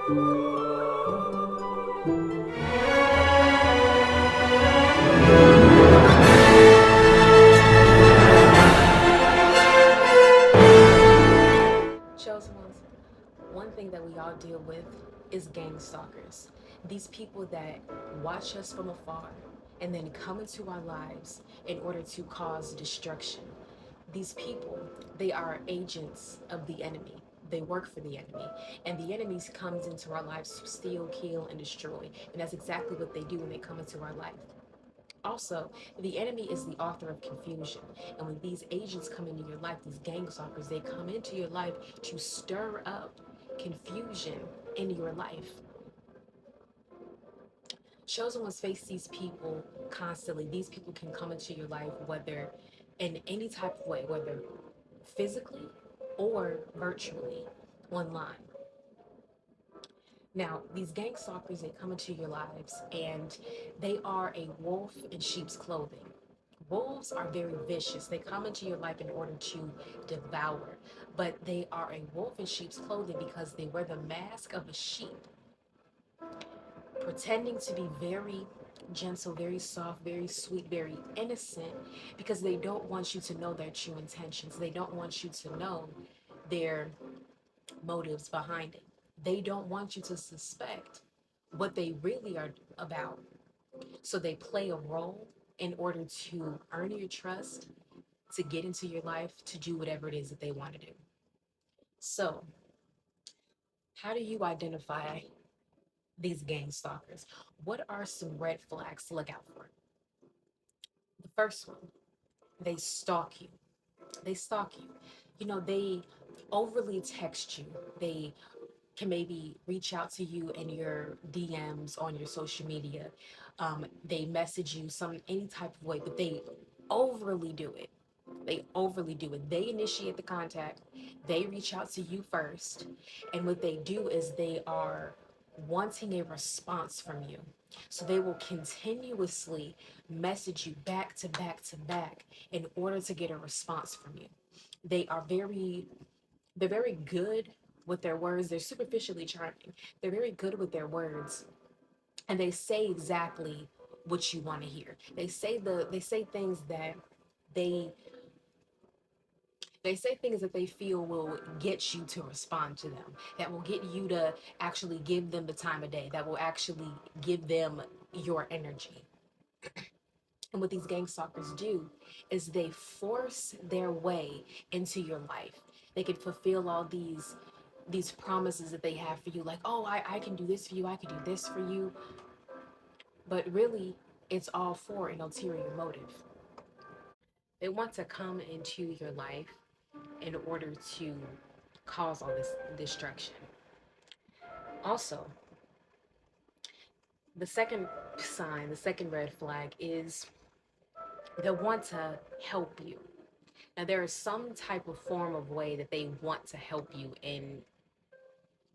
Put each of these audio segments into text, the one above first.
Chosen ones, one thing that we all deal with is gang stalkers. These people that watch us from afar and then come into our lives in order to cause destruction. These people, they are agents of the enemy. They work for the enemy. And the enemy comes into our lives to steal, kill, and destroy. And that's exactly what they do when they come into our life. Also, the enemy is the author of confusion. And when these agents come into your life, these gang stalkers, they come into your life to stir up confusion in your life. Chosen ones face these people constantly. These people can come into your life, whether in any type of way, whether physically or virtually online. Now, these gang stalkers, they come into your lives and they are a wolf in sheep's clothing. Wolves are very vicious. They come into your life in order to devour, but they are a wolf in sheep's clothing because they wear the mask of a sheep, pretending to be very gentle, very soft, very sweet, very innocent, because they don't want you to know their true intentions. They don't want you to know their motives behind it. They don't want you to suspect what they really are about. So they play a role in order to earn your trust, to get into your life, to do whatever it is that they want to do. So, how do you identify these gang stalkers? What are some red flags to look out for? The first one, they stalk you. They stalk you. They overly text you. They can maybe reach out to you in your DMs on your social media. They message you any type of way, but they overly do it. They overly do it. They initiate the contact. They reach out to you first. And what they do is they are wanting a response from you. So they will continuously message you back to back to back in order to get a response from you. They are they're very good with their words. They're superficially charming. They're very good with their words, and they say exactly what you want to hear. They say things that they they say things that they feel will get you to respond to them, that will get you to actually give them the time of day, that will actually give them your energy. And what these gang stalkers do is they force their way into your life. They can fulfill all these promises that they have for you, like, oh, I can do this for you, I can do this for you. But really, it's all for an ulterior motive. They want to come into your life in order to cause all this destruction. Also, the second sign, the second red flag is they want to help you. Now, there is some type of form of way that they want to help you in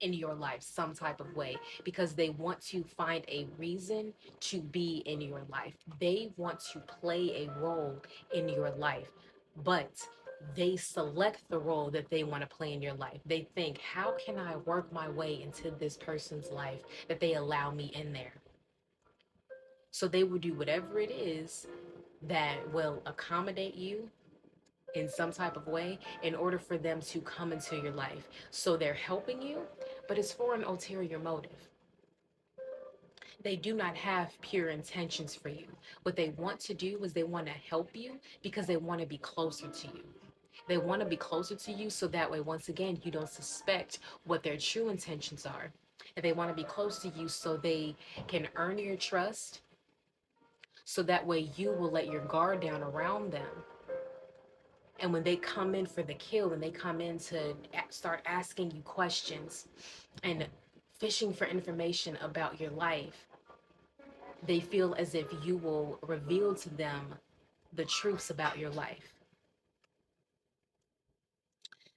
your life, some type of way, because they want to find a reason to be in your life. They want to play a role in your life, but they select the role that they want to play in your life. They think, how can I work my way into this person's life that they allow me in there? So they will do whatever it is that will accommodate you in some type of way in order for them to come into your life. So they're helping you, but it's for an ulterior motive. They do not have pure intentions for you. What they want to do is they want to help you because they want to be closer to you. They want to be closer to you so that way, once again, you don't suspect what their true intentions are. And they want to be close to you so they can earn your trust, so that way you will let your guard down around them. And when they come in for the kill and they come in to start asking you questions and fishing for information about your life, they feel as if you will reveal to them the truths about your life.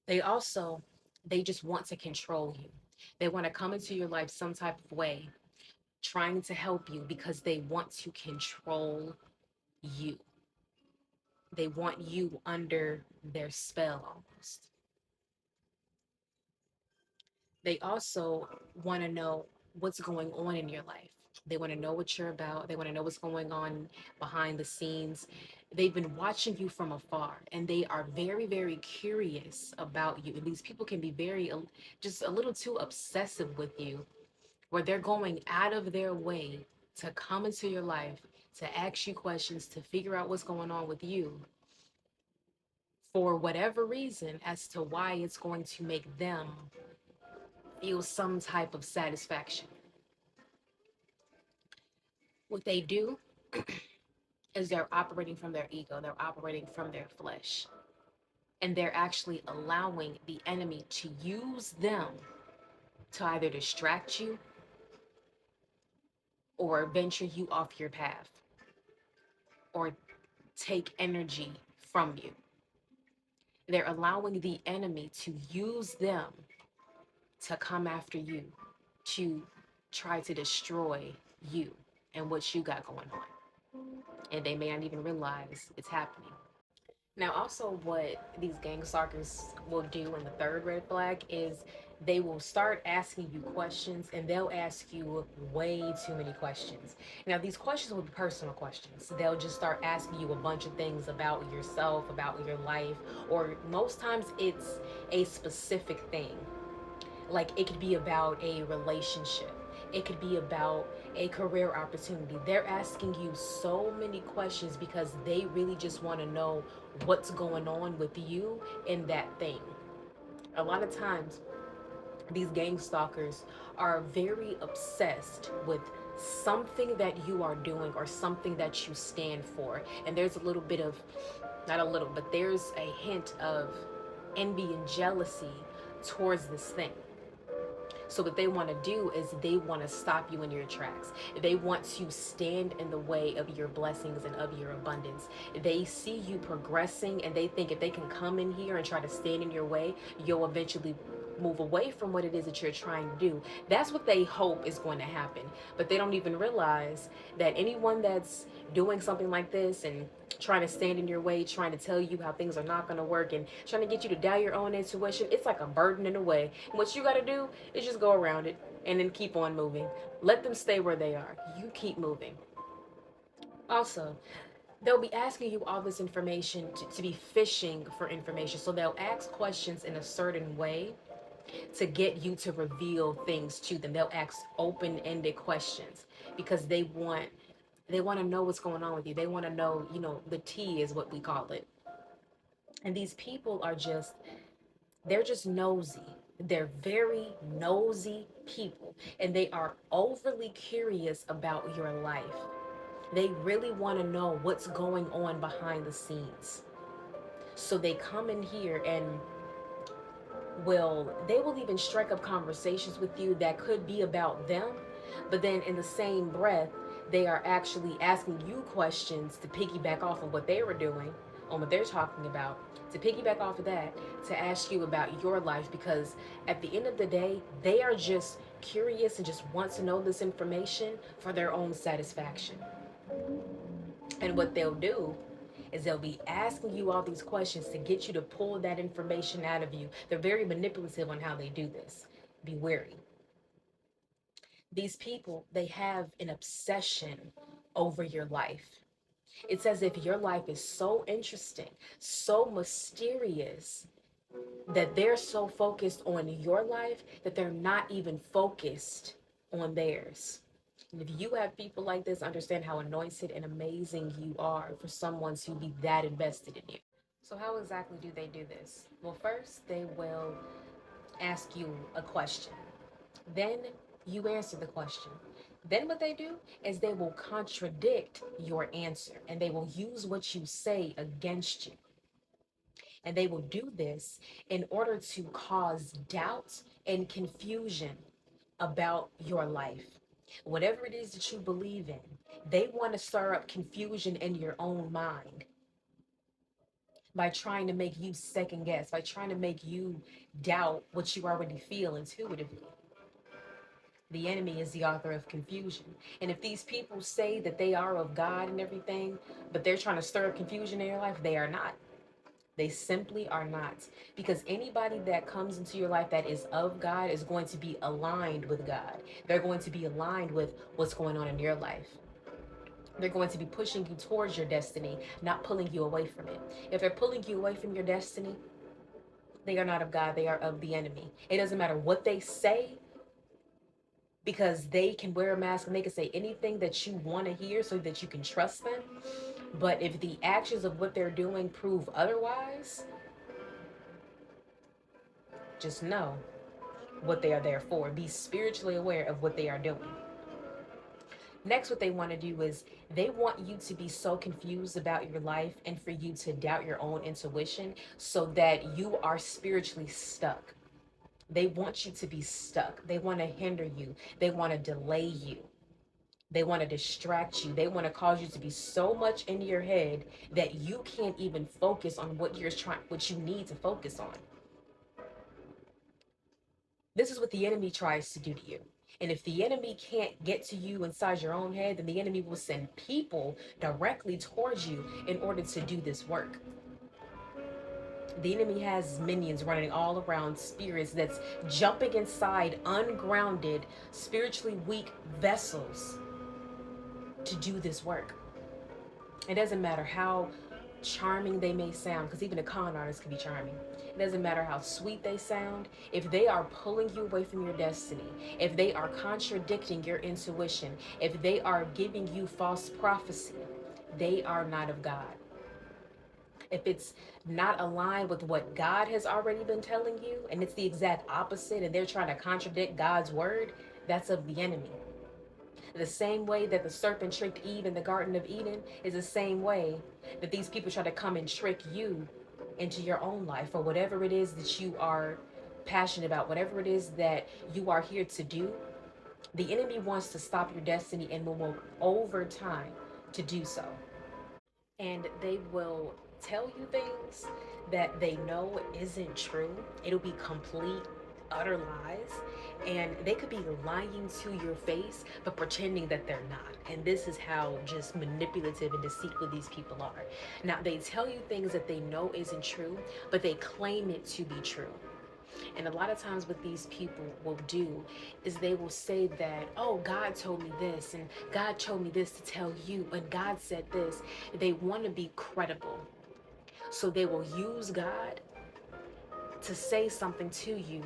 They also, they just want to control you. They want to come into your life some type of way, trying to help you because they want to control you. They want you under their spell almost. They also want to know what's going on in your life. They want to know what you're about. They want to know what's going on behind the scenes. They've been watching you from afar and they are very, very curious about you. And these people can be very, just a little too obsessive with you, where they're going out of their way to come into your life, to ask you questions, to figure out what's going on with you for whatever reason as to why it's going to make them feel some type of satisfaction. What they do is they're operating from their ego, they're operating from their flesh, and they're actually allowing the enemy to use them to either distract you or venture you off your path or take energy from you. They're allowing the enemy to use them to come after you, to try to destroy you and what you got going on. And they may not even realize it's happening. Now, also, what these gangstalkers will do in the third red flag is they will start asking you questions and they'll ask you way too many questions. Now, these questions will be personal questions. They'll just start asking you a bunch of things about yourself, about your life, or most times it's a specific thing. Like it could be about a relationship, it could be about a career opportunity. They're asking you so many questions because they really just want to know what's going on with you in that thing. A lot of times these gang stalkers are very obsessed with something that you are doing or something that you stand for, and there's a little bit of, not a little, but there's a hint of envy and jealousy towards this thing. So what they want to do is they want to stop you in your tracks. They want to stand in the way of your blessings and of your abundance. They see you progressing and they think if they can come in here and try to stand in your way, you'll eventually move away from what it is that you're trying to do. That's what they hope is going to happen. But they don't even realize that anyone that's doing something like this and trying to stand in your way, trying to tell you how things are not going to work and trying to get you to doubt your own intuition, it's like a burden in a way. And what you got to do is just go around it and then keep on moving. Let them stay where they are. You keep moving. Also, they'll be asking you all this information to be fishing for information. So they'll ask questions in a certain way to get you to reveal things to them. They'll ask open-ended questions because they want to know what's going on with you. They want to know, the tea is what we call it. And these people are they're just nosy. They're very nosy people, and they are overly curious about your life. They really want to know what's going on behind the scenes. So they come in here and they will even strike up conversations with you that could be about them, but then in the same breath they are actually asking you questions to piggyback off of what they were doing, on what they're talking about, to piggyback off of that, to ask you about your life, because at the end of the day they are just curious and just want to know this information for their own satisfaction. And what they'll do is they'll be asking you all these questions to get you to pull that information out of you. They're very manipulative on how they do this. Be wary. These people, they have an obsession over your life. It's as if your life is so interesting, so mysterious, that they're so focused on your life that they're not even focused on theirs. And if you have people like this, understand how anointed and amazing you are for someone to be that invested in you. So how exactly do they do this? Well, first they will ask you a question. Then you answer the question. Then what they do is they will contradict your answer and they will use what you say against you. And they will do this in order to cause doubt and confusion about your life. Whatever it is that you believe in, they want to stir up confusion in your own mind by trying to make you second guess, by trying to make you doubt what you already feel intuitively. The enemy is the author of confusion. And if these people say that they are of God and everything, but they're trying to stir up confusion in your life, they are not. They simply are not. Because anybody that comes into your life that is of God is going to be aligned with God. They're going to be aligned with what's going on in your life. They're going to be pushing you towards your destiny, not pulling you away from it. If they're pulling you away from your destiny, they are not of God, they are of the enemy. It doesn't matter what they say, because they can wear a mask and they can say anything that you want to hear so that you can trust them. But if the actions of what they're doing prove otherwise, just know what they are there for. Be spiritually aware of what they are doing. Next, what they want to do is they want you to be so confused about your life and for you to doubt your own intuition so that you are spiritually stuck. They want you to be stuck. They want to hinder you. They want to delay you. They want to distract you. They want to cause you to be so much in your head that you can't even focus on what you need to focus on. This is what the enemy tries to do to you. And if the enemy can't get to you inside your own head, then the enemy will send people directly towards you in order to do this work. The enemy has minions running all around, spirits that's jumping inside ungrounded, spiritually weak vessels to do this work. It doesn't matter how charming they may sound, because even a con artist can be charming. It doesn't matter how sweet they sound. If they are pulling you away from your destiny, if they are contradicting your intuition, if they are giving you false prophecy, they are not of God. If it's not aligned with what God has already been telling you, and it's the exact opposite, and they're trying to contradict God's word, that's of the enemy. The same way that the serpent tricked Eve in the Garden of Eden is the same way that these people try to come and trick you into your own life, or whatever it is that you are passionate about, whatever it is that you are here to do. The enemy wants to stop your destiny and will work overtime to do so. And they will tell you things that they know isn't true. It'll be complete, utter lies. And they could be lying to your face, but pretending that they're not. And this is how just manipulative and deceitful these people are. Now, they tell you things that they know isn't true, but they claim it to be true. And a lot of times what these people will do is they will say that, oh, God told me this, and God told me this to tell you, and God said this. They want to be credible. So they will use God to say something to you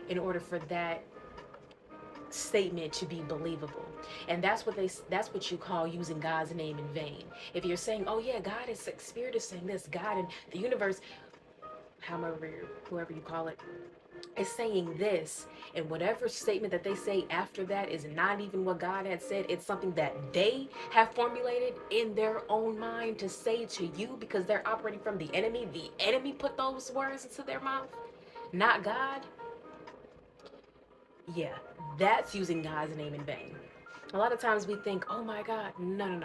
in order for that statement to be believable. And that's what you call using God's name in vain. If you're saying, oh yeah, God is, spirit is saying this, God and the universe, whoever you call it, is saying this, and whatever statement that they say after that is not even what God had said. It's something that they have formulated in their own mind to say to you, because they're operating from the enemy. The enemy put those words into their mouth, not God. Yeah, that's using God's name in vain. A lot of times we think, oh my God, no.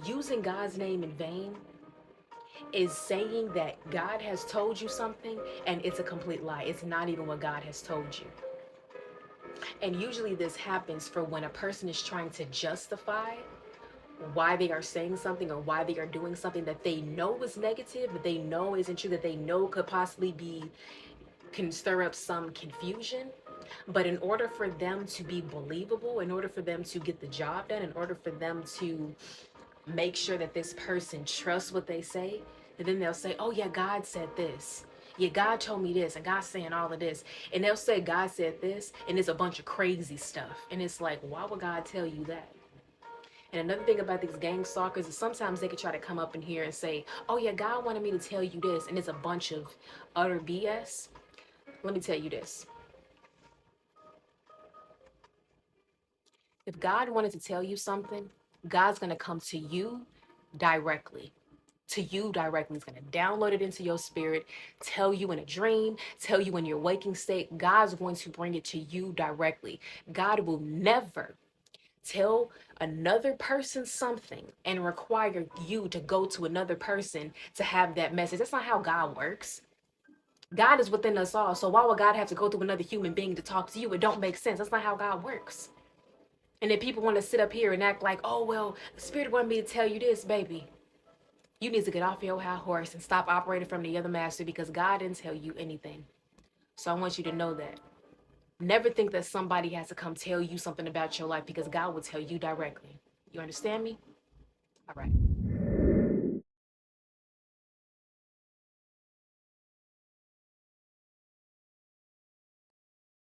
Using God's name in vain is saying that God has told you something and it's a complete lie. It's not even what God has told you. And usually this happens for when a person is trying to justify why they are saying something or why they are doing something that they know is negative, that they know isn't true, that they know could possibly can stir up some confusion. But in order for them to be believable, in order for them to get the job done, in order for them to make sure that this person trusts what they say, and then they'll say, oh yeah, God said this. Yeah, God told me this, and God's saying all of this. And they'll say God said this, and it's a bunch of crazy stuff. And it's like, why would God tell you that? And another thing about these Gangstalkers is sometimes they could try to come up in here and say, oh yeah, God wanted me to tell you this, and it's a bunch of utter BS. Let me tell you this. If God wanted to tell you something, God's going to come to you directly. To you directly. He's going to download it into your spirit, tell you in a dream, tell you in your waking state. God's going to bring it to you directly. God will never tell another person something and require you to go to another person to have that message. That's not how God works. God is within us all. So why would God have to go through another human being to talk to you? It don't make sense. That's not how God works. And then people want to sit up here and act like, oh, well, the Spirit wanted me to tell you this, baby. You need to get off your high horse and stop operating from the other master because God didn't tell you anything. So I want you to know that. Never think that somebody has to come tell you something about your life because God will tell you directly. You understand me? All right.